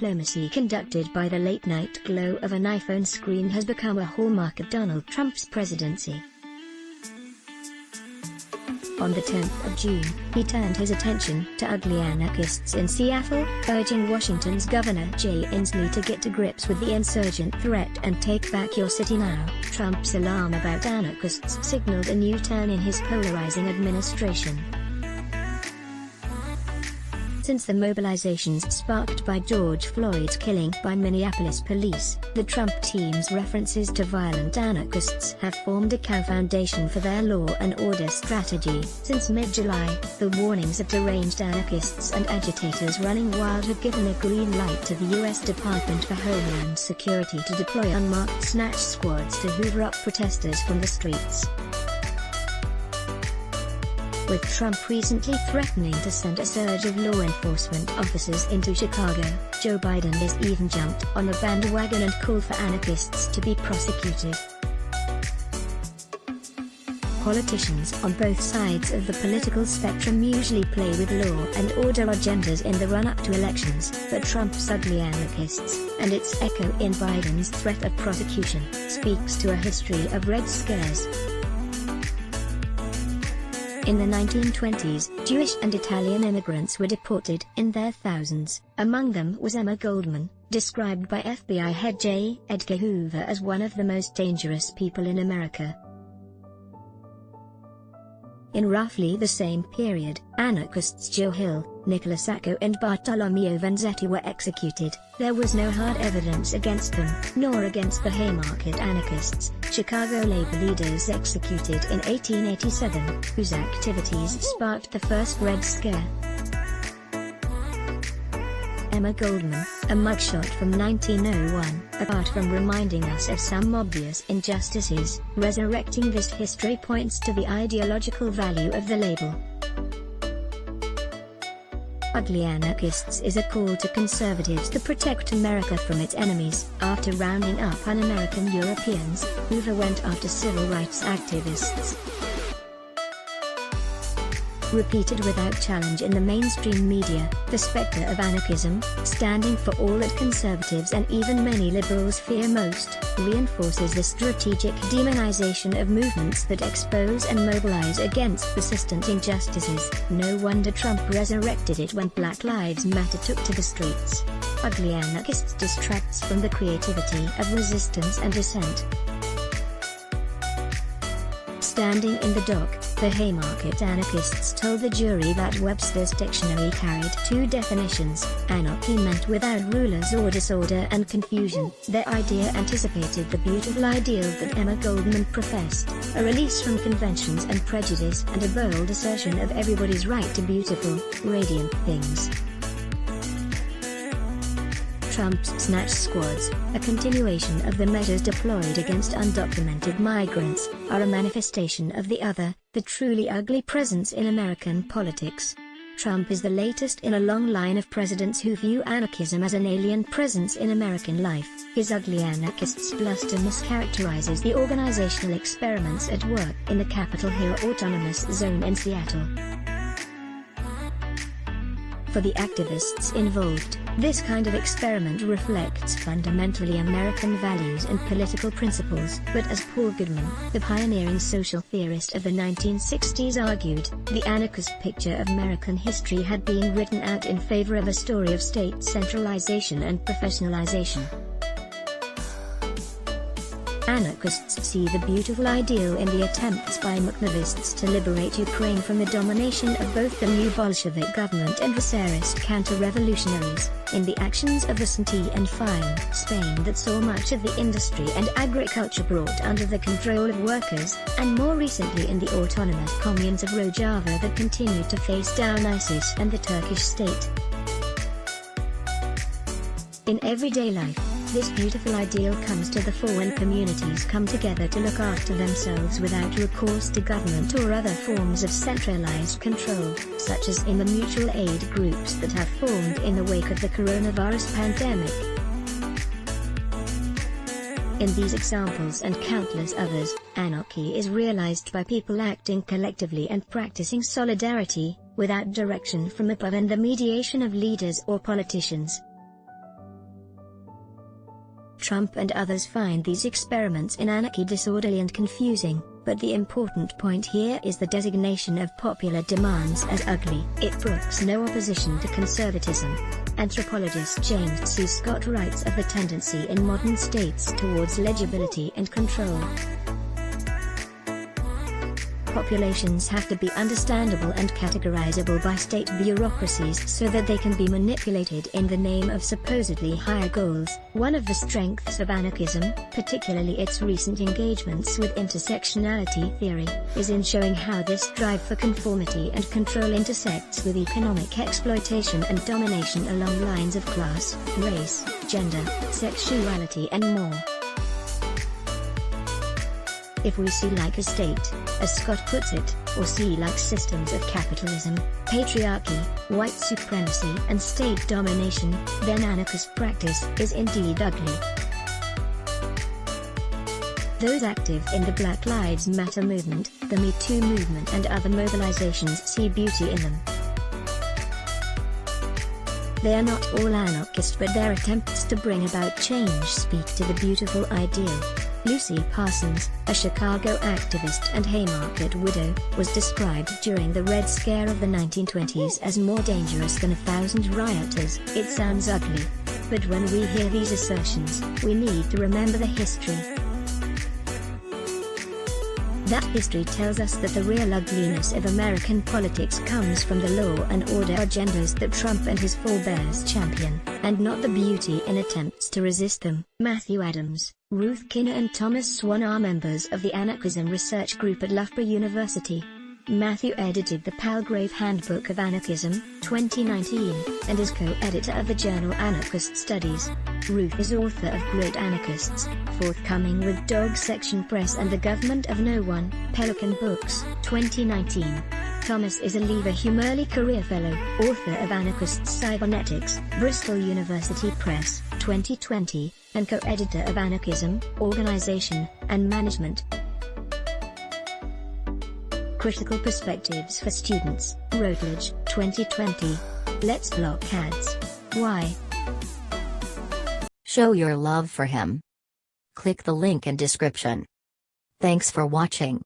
diplomacy conducted by the late-night glow of an iPhone screen has become a hallmark of Donald Trump's presidency. On the 10th of June, he turned his attention to ugly anarchists in Seattle, urging Washington's Governor Jay Inslee to get to grips with the insurgent threat and take back your city now. Trump's alarm about anarchists signaled a new turn in his polarizing administration. Since the mobilizations sparked by George Floyd's killing by Minneapolis police, the Trump team's references to violent anarchists have formed a foundation for their law and order strategy. Since mid-July, the warnings of deranged anarchists and agitators running wild have given a green light to the U.S. Department for Homeland Security to deploy unmarked snatch squads to hoover up protesters from the streets. With Trump recently threatening to send a surge of law enforcement officers into Chicago, Joe Biden has even jumped on the bandwagon and called for anarchists to be prosecuted. Politicians on both sides of the political spectrum usually play with law and order agendas in the run-up to elections, but Trump's ugly anarchists, and its echo in Biden's threat of prosecution, speaks to a history of Red Scares. In the 1920s, Jewish and Italian immigrants were deported in their thousands. Among them was Emma Goldman, described by FBI head J. Edgar Hoover as one of the most dangerous people in America. In roughly the same period, anarchists Joe Hill, Nicholas Sacco and Bartolomeo Vanzetti were executed. There was no hard evidence against them, nor against the Haymarket anarchists, Chicago labor leaders executed in 1887, whose activities sparked the first Red Scare. Emma Goldman, a mugshot from 1901, apart from reminding us of some obvious injustices, resurrecting this history points to the ideological value of the label. Ugly Anarchists is a call to conservatives to protect America from its enemies. After rounding up un-American Europeans, Hoover went after civil rights activists. Repeated without challenge in the mainstream media, the specter of anarchism, standing for all that conservatives and even many liberals fear most, reinforces the strategic demonization of movements that expose and mobilize against persistent injustices. No wonder Trump resurrected it when Black Lives Matter took to the streets. Ugly Anarchists distracts from the creativity of resistance and dissent. Standing in the dock, the Haymarket anarchists told the jury that Webster's dictionary carried two definitions: anarchy meant without rulers or disorder and confusion. Their idea anticipated the beautiful ideal that Emma Goldman professed, a release from conventions and prejudice and a bold assertion of everybody's right to beautiful, radiant things. Trump's snatch squads, a continuation of the measures deployed against undocumented migrants, are a manifestation of the other, the truly ugly presence in American politics. Trump is the latest in a long line of presidents who view anarchism as an alien presence in American life. His ugly anarchists' bluster mischaracterizes the organizational experiments at work in the Capitol Hill Autonomous Zone in Seattle. For the activists involved, this kind of experiment reflects fundamentally American values and political principles. But as Paul Goodman, the pioneering social theorist of the 1960s argued, the anarchist picture of American history had been written out in favor of a story of state centralization and professionalization. Anarchists see the beautiful ideal in the attempts by McNavists to liberate Ukraine from the domination of both the new Bolshevik government and the Tsarist counter-revolutionaries, in the actions of the Sinti and Fine Spain that saw much of the industry and agriculture brought under the control of workers, and more recently in the autonomous communes of Rojava that continued to face down ISIS and the Turkish state. In everyday life, this beautiful ideal comes to the fore when communities come together to look after themselves without recourse to government or other forms of centralized control, such as in the mutual aid groups that have formed in the wake of the coronavirus pandemic. In these examples and countless others, anarchy is realized by people acting collectively and practicing solidarity, without direction from above and the mediation of leaders or politicians. Trump and others find these experiments in anarchy disorderly and confusing, but the important point here is the designation of popular demands as ugly. It brooks no opposition to conservatism. Anthropologist James C. Scott writes of the tendency in modern states towards legibility and control. Populations have to be understandable and categorizable by state bureaucracies so that they can be manipulated in the name of supposedly higher goals. One of the strengths of anarchism, particularly its recent engagements with intersectionality theory, is in showing how this drive for conformity and control intersects with economic exploitation and domination along lines of class, race, gender, sexuality and more. If we see like a state, as Scott puts it, or see like systems of capitalism, patriarchy, white supremacy and state domination, then anarchist practice is indeed ugly. Those active in the Black Lives Matter movement, the Me Too movement and other mobilizations see beauty in them. They are not all anarchist, but their attempts to bring about change speak to the beautiful ideal. Lucy Parsons, a Chicago activist and Haymarket widow, was described during the Red Scare of the 1920s as more dangerous than 1,000 rioters. It sounds ugly. But when we hear these assertions, we need to remember the history. That history tells us that the real ugliness of American politics comes from the law and order agendas that Trump and his forebears champion, and not the beauty in attempts to resist them. Matthew Adams, Ruth Kinner and Thomas Swan are members of the Anarchism Research Group at Loughborough University. Matthew edited the Palgrave Handbook of Anarchism, 2019, and is co-editor of the journal Anarchist Studies. Ruth is author of Great Anarchists, forthcoming with Dog Section Press and The Government of No One, Pelican Books, 2019. Thomas is a Lever Humerly Career Fellow, author of Anarchist Cybernetics, Bristol University Press, 2020, and co-editor of Anarchism, Organization, and Management. Critical Perspectives for Students, Routledge, 2020. Let's block ads. Why? Show your love for him. Click the link in description. Thanks for watching.